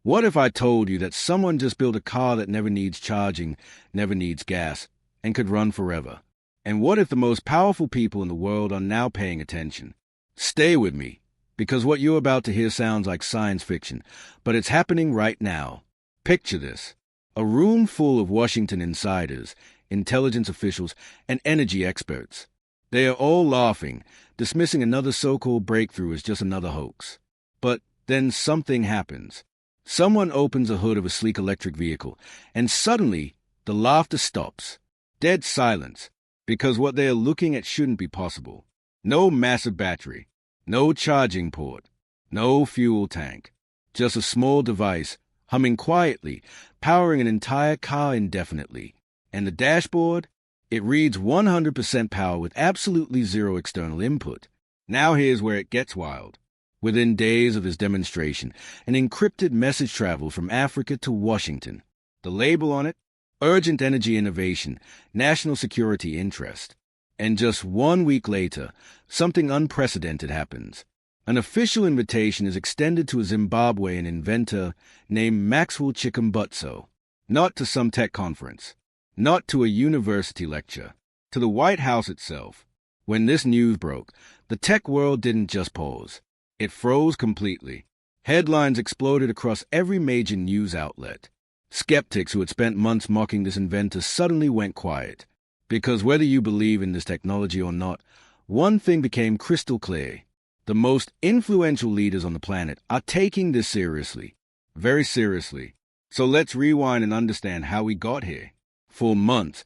What if I told you that someone just built a car that never needs charging, never needs gas, and could run forever? And what if the most powerful people in the world are now paying attention? Stay with me, because what you're about to hear sounds like science fiction, but it's happening right now. Picture this: a room full of Washington insiders, intelligence officials, and energy experts. They are all laughing, dismissing another so-called breakthrough as just another hoax. But then something happens. Someone opens the hood of a sleek electric vehicle, and suddenly the laughter stops. Dead silence, because what they are looking at shouldn't be possible. No massive battery, no charging port, no fuel tank. Just a small device, humming quietly, powering an entire car indefinitely. And the dashboard? It reads 100% power with absolutely zero external input. Now here's where it gets wild. Within days of this demonstration, an encrypted message traveled from Africa to Washington. The label on it? Urgent Energy Innovation, National Security Interest. And just 1 week later, something unprecedented happens. An official invitation is extended to a Zimbabwean inventor named Maxwell Chikumbutso. Not to some tech conference. Not to a university lecture, to the White House itself. When this news broke, the tech world didn't just pause. It froze completely. Headlines exploded across every major news outlet. Skeptics who had spent months mocking this inventor suddenly went quiet. Because whether you believe in this technology or not, one thing became crystal clear. The most influential leaders on the planet are taking this seriously. Very seriously. So let's rewind and understand how we got here. For months,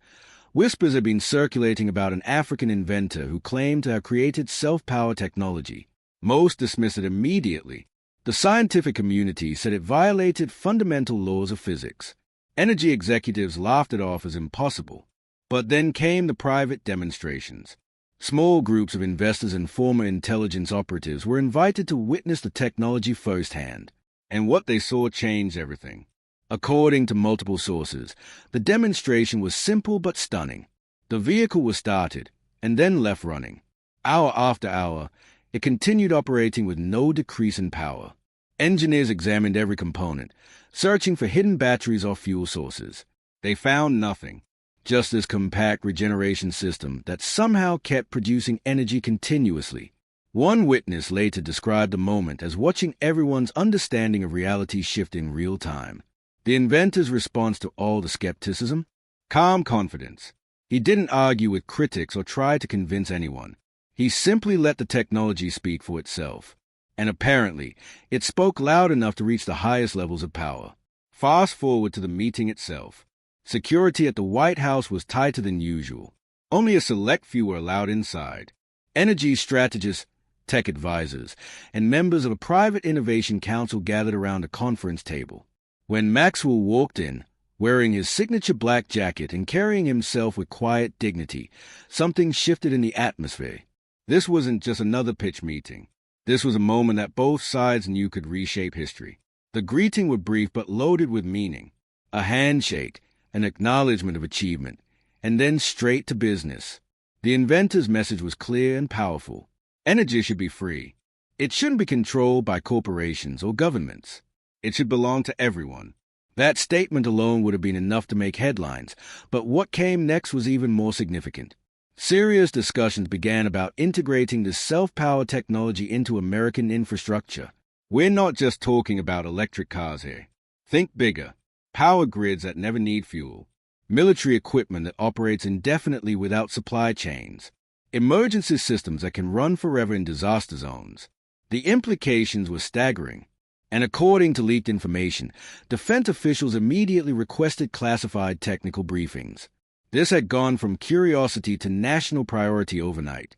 whispers have been circulating about an African inventor who claimed to have created self-power technology. Most dismissed it immediately. The scientific community said it violated fundamental laws of physics. Energy executives laughed it off as impossible. But then came the private demonstrations. Small groups of investors and former intelligence operatives were invited to witness the technology firsthand. And what they saw changed everything. According to multiple sources, the demonstration was simple but stunning. The vehicle was started and then left running. Hour after hour, it continued operating with no decrease in power. Engineers examined every component, searching for hidden batteries or fuel sources. They found nothing, just this compact regeneration system that somehow kept producing energy continuously. One witness later described the moment as watching everyone's understanding of reality shift in real time. The inventor's response to all the skepticism? Calm confidence. He didn't argue with critics or try to convince anyone. He simply let the technology speak for itself. And apparently, it spoke loud enough to reach the highest levels of power. Fast forward to the meeting itself. Security at the White House was tighter than usual. Only a select few were allowed inside. Energy strategists, tech advisors, and members of a private innovation council gathered around a conference table. When Maxwell walked in, wearing his signature black jacket and carrying himself with quiet dignity, something shifted in the atmosphere. This wasn't just another pitch meeting. This was a moment that both sides knew could reshape history. The greeting was brief but loaded with meaning. A handshake, an acknowledgment of achievement, and then straight to business. The inventor's message was clear and powerful. Energy should be free. It shouldn't be controlled by corporations or governments. It should belong to everyone. That statement alone would have been enough to make headlines, but what came next was even more significant. Serious discussions began about integrating this self-power technology into American infrastructure. We're not just talking about electric cars here. Think bigger. Power grids that never need fuel. Military equipment that operates indefinitely without supply chains. Emergency systems that can run forever in disaster zones. The implications were staggering. And according to leaked information, defense officials immediately requested classified technical briefings. This had gone from curiosity to national priority overnight.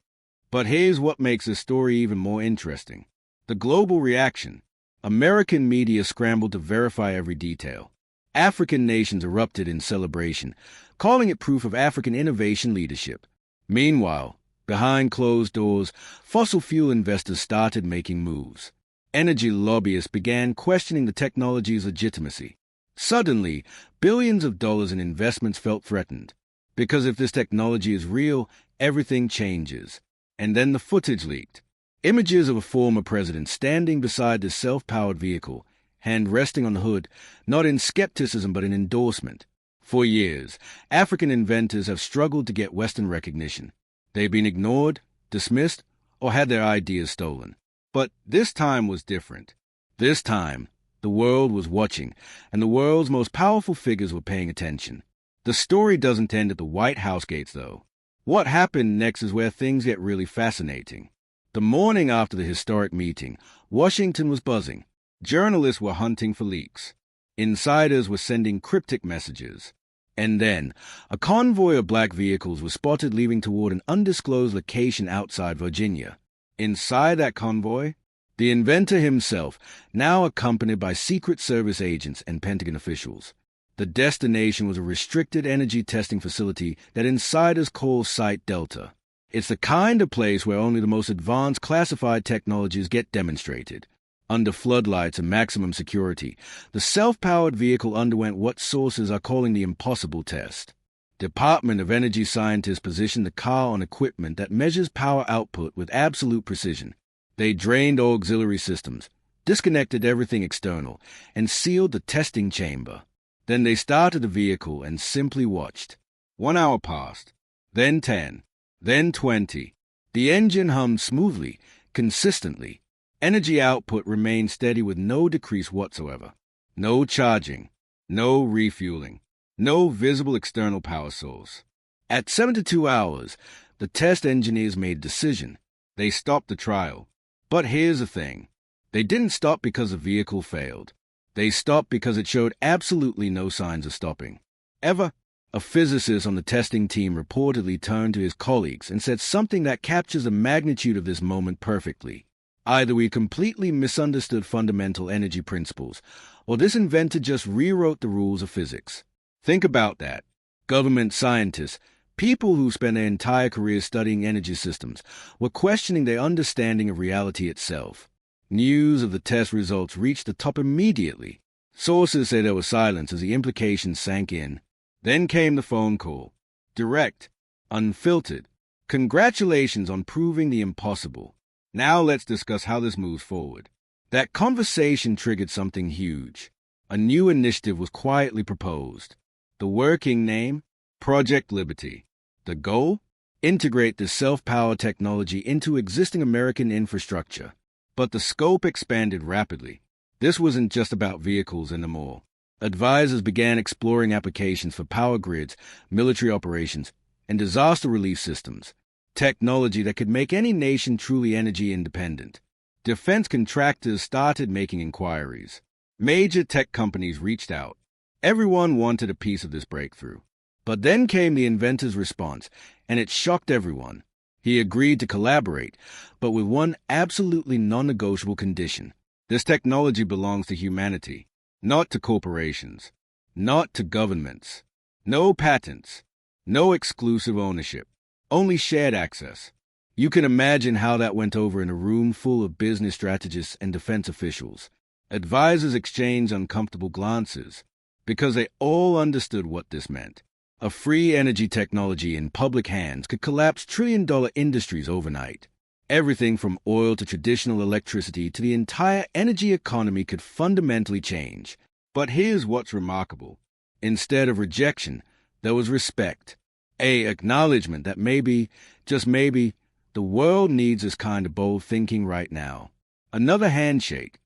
But here's what makes this story even more interesting. The global reaction. American media scrambled to verify every detail. African nations erupted in celebration, calling it proof of African innovation leadership. Meanwhile, behind closed doors, fossil fuel investors started making moves. Energy lobbyists began questioning the technology's legitimacy. Suddenly, billions of dollars in investments felt threatened. Because if this technology is real, everything changes. And then the footage leaked. Images of a former president standing beside this self-powered vehicle, hand resting on the hood, not in skepticism but in endorsement. For years, African inventors have struggled to get Western recognition. They've been ignored, dismissed, or had their ideas stolen. But this time was different. This time, the world was watching, and the world's most powerful figures were paying attention. The story doesn't end at the White House gates, though. What happened next is where things get really fascinating. The morning after the historic meeting, Washington was buzzing. Journalists were hunting for leaks. Insiders were sending cryptic messages. And then, a convoy of black vehicles was spotted leaving toward an undisclosed location outside Virginia. Inside that convoy, the inventor himself, now accompanied by Secret Service agents and Pentagon officials. The destination was a restricted energy testing facility that insiders call Site Delta. It's the kind of place where only the most advanced classified technologies get demonstrated. Under floodlights and maximum security, the self-powered vehicle underwent what sources are calling the impossible test. Department of Energy scientists positioned the car on equipment that measures power output with absolute precision. They drained auxiliary systems, disconnected everything external, and sealed the testing chamber. Then they started the vehicle and simply watched. 1 hour passed, then 10, then 20. The engine hummed smoothly, consistently. Energy output remained steady with no decrease whatsoever. No charging, no refueling, no visible external power source. At 72 hours, the test engineers made a decision. They stopped the trial. But here's the thing. They didn't stop because the vehicle failed. They stopped because it showed absolutely no signs of stopping. A physicist on the testing team reportedly turned to his colleagues and said something that captures the magnitude of this moment perfectly. Either we completely misunderstood fundamental energy principles, or this inventor just rewrote the rules of physics. Think about that. Government scientists, people who spent their entire careers studying energy systems, were questioning their understanding of reality itself. News of the test results reached the top immediately. Sources say there was silence as the implications sank in. Then came the phone call. Direct, unfiltered. Congratulations on proving the impossible. Now let's discuss how this moves forward. That conversation triggered something huge. A new initiative was quietly proposed. The working name? Project Liberty. The goal? Integrate this self-powered technology into existing American infrastructure. But the scope expanded rapidly. This wasn't just about vehicles anymore. Advisors began exploring applications for power grids, military operations, and disaster relief systems. Technology that could make any nation truly energy independent. Defense contractors started making inquiries. Major tech companies reached out. Everyone wanted a piece of this breakthrough. But then came the inventor's response, and it shocked everyone. He agreed to collaborate, but with one absolutely non-negotiable condition. This technology belongs to humanity, not to corporations, not to governments. No patents, no exclusive ownership. Only shared access. You can imagine how that went over in a room full of business strategists and defense officials. Advisors exchanged uncomfortable glances because they all understood what this meant. A free energy technology in public hands could collapse trillion-dollar industries overnight. Everything from oil to traditional electricity to the entire energy economy could fundamentally change. But here's what's remarkable. Instead of rejection, there was respect. A acknowledgment that maybe, just maybe, the world needs this kind of bold thinking right now. Another handshake.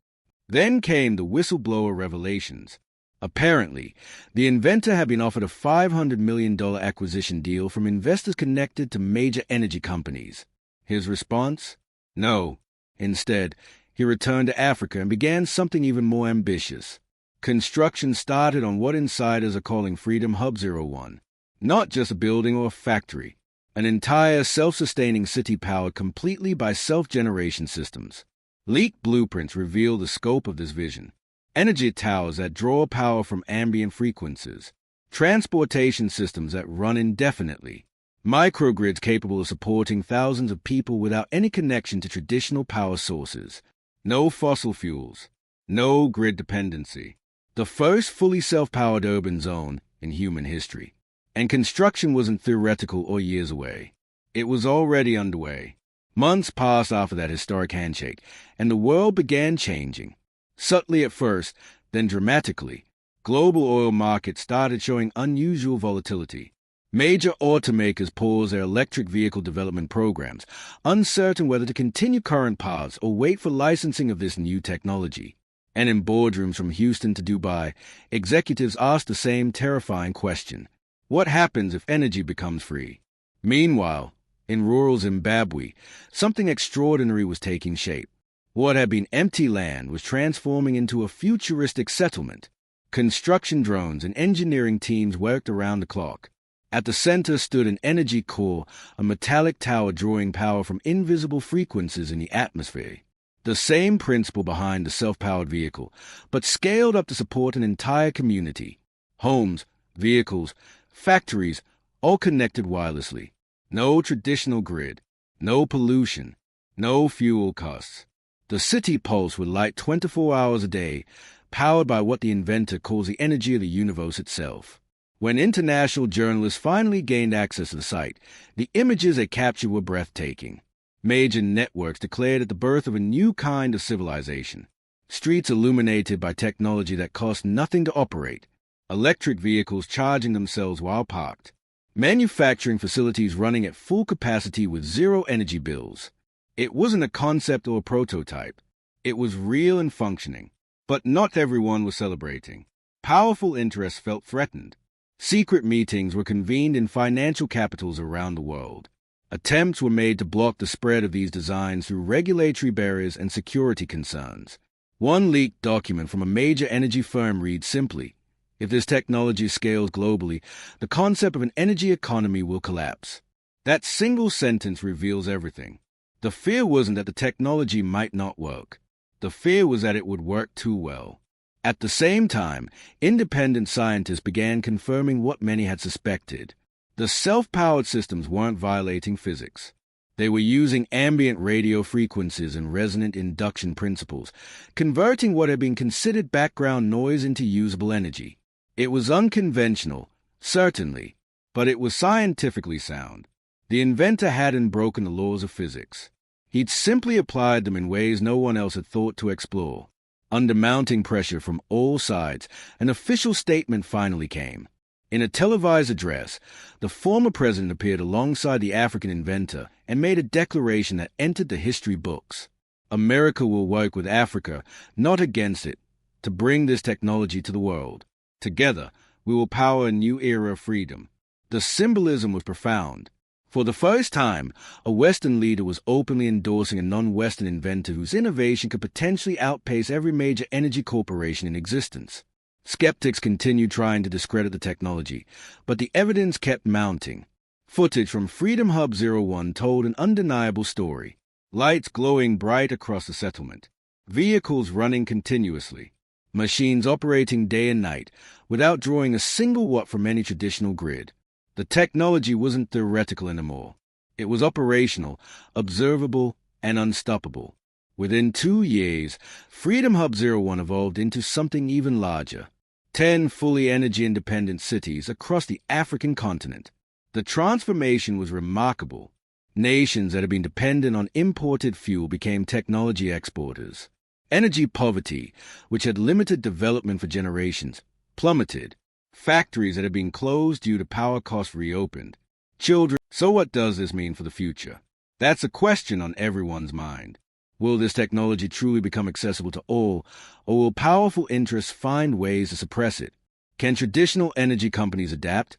Then came the whistleblower revelations. Apparently, the inventor had been offered a $500 million acquisition deal from investors connected to major energy companies. His response? No. Instead, he returned to Africa and began something even more ambitious. Construction started on what insiders are calling Freedom Hub 01. Not just a building or a factory, an entire self-sustaining city powered completely by self-generation systems. Leaked blueprints reveal the scope of this vision. Energy towers that draw power from ambient frequencies. Transportation systems that run indefinitely. Microgrids capable of supporting thousands of people without any connection to traditional power sources. No fossil fuels. No grid dependency. The first fully self-powered urban zone in human history. And construction wasn't theoretical or years away. It was already underway. Months passed after that historic handshake, and the world began changing. Subtly at first, then dramatically, global oil markets started showing unusual volatility. Major automakers paused their electric vehicle development programs, uncertain whether to continue current paths or wait for licensing of this new technology. And in boardrooms from Houston to Dubai, executives asked the same terrifying question: what happens if energy becomes free? Meanwhile, in rural Zimbabwe, something extraordinary was taking shape. What had been empty land was transforming into a futuristic settlement. Construction drones and engineering teams worked around the clock. At the center stood an energy core, a metallic tower drawing power from invisible frequencies in the atmosphere. The same principle behind the self-powered vehicle, but scaled up to support an entire community. Homes, vehicles, factories, all connected wirelessly. No traditional grid, no pollution, no fuel costs. The city pulse would light 24 hours a day, powered by what the inventor calls the energy of the universe itself. When international journalists finally gained access to the site, the images they captured were breathtaking. Major networks declared it the birth of a new kind of civilization. Streets illuminated by technology that cost nothing to operate. Electric vehicles charging themselves while parked. Manufacturing facilities running at full capacity with zero energy bills. It wasn't a concept or a prototype. It was real and functioning. But not everyone was celebrating. Powerful interests felt threatened. Secret meetings were convened in financial capitals around the world. Attempts were made to block the spread of these designs through regulatory barriers and security concerns. One leaked document from a major energy firm reads simply, "If this technology scales globally, the concept of an energy economy will collapse." That single sentence reveals everything. The fear wasn't that the technology might not work. The fear was that it would work too well. At the same time, independent scientists began confirming what many had suspected. The self-powered systems weren't violating physics. They were using ambient radio frequencies and resonant induction principles, converting what had been considered background noise into usable energy. It was unconventional, certainly, but it was scientifically sound. The inventor hadn't broken the laws of physics. He'd simply applied them in ways no one else had thought to explore. Under mounting pressure from all sides, an official statement finally came. In a televised address, the former president appeared alongside the African inventor and made a declaration that entered the history books. America will work with Africa, not against it, to bring this technology to the world. Together, we will power a new era of freedom. The symbolism was profound. For the first time, a Western leader was openly endorsing a non-Western inventor whose innovation could potentially outpace every major energy corporation in existence. Skeptics continued trying to discredit the technology, but the evidence kept mounting. Footage from Freedom Hub 01 told an undeniable story. Lights glowing bright across the settlement. Vehicles running continuously. Machines operating day and night, without drawing a single watt from any traditional grid. The technology wasn't theoretical anymore. It was operational, observable, and unstoppable. Within 2 years, Freedom Hub 01 evolved into something even larger. 10 fully energy-independent cities across the African continent. The transformation was remarkable. Nations that had been dependent on imported fuel became technology exporters. Energy poverty, which had limited development for generations, plummeted. Factories that had been closed due to power costs reopened. Children. So what does this mean for the future? That's a question on everyone's mind. Will this technology truly become accessible to all, or will powerful interests find ways to suppress it? Can traditional energy companies adapt,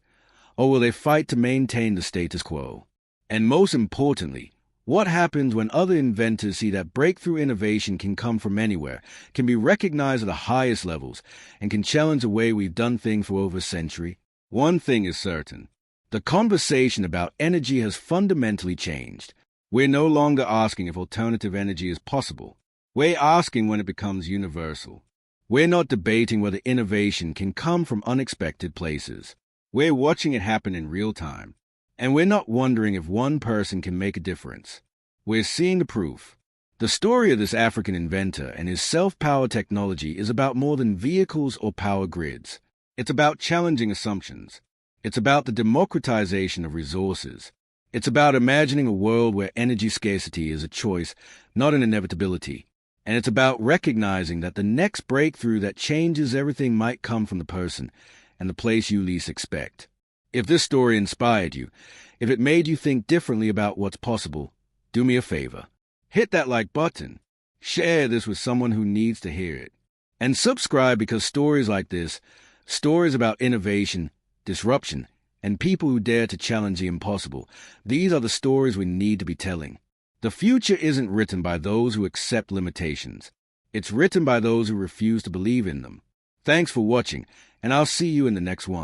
or will they fight to maintain the status quo? And most importantly, what happens when other inventors see that breakthrough innovation can come from anywhere, can be recognized at the highest levels, and can challenge the way we've done things for over a century? One thing is certain. The conversation about energy has fundamentally changed. We're no longer asking if alternative energy is possible. We're asking when it becomes universal. We're not debating whether innovation can come from unexpected places. We're watching it happen in real time. And we're not wondering if one person can make a difference. We're seeing the proof. The story of this African inventor and his self-powered technology is about more than vehicles or power grids. It's about challenging assumptions. It's about the democratization of resources. It's about imagining a world where energy scarcity is a choice, not an inevitability. And it's about recognizing that the next breakthrough that changes everything might come from the person and the place you least expect. If this story inspired you, if it made you think differently about what's possible, do me a favor. Hit that like button. Share this with someone who needs to hear it. And subscribe, because stories like this, stories about innovation, disruption, and people who dare to challenge the impossible, these are the stories we need to be telling. The future isn't written by those who accept limitations. It's written by those who refuse to believe in them. Thanks for watching, and I'll see you in the next one.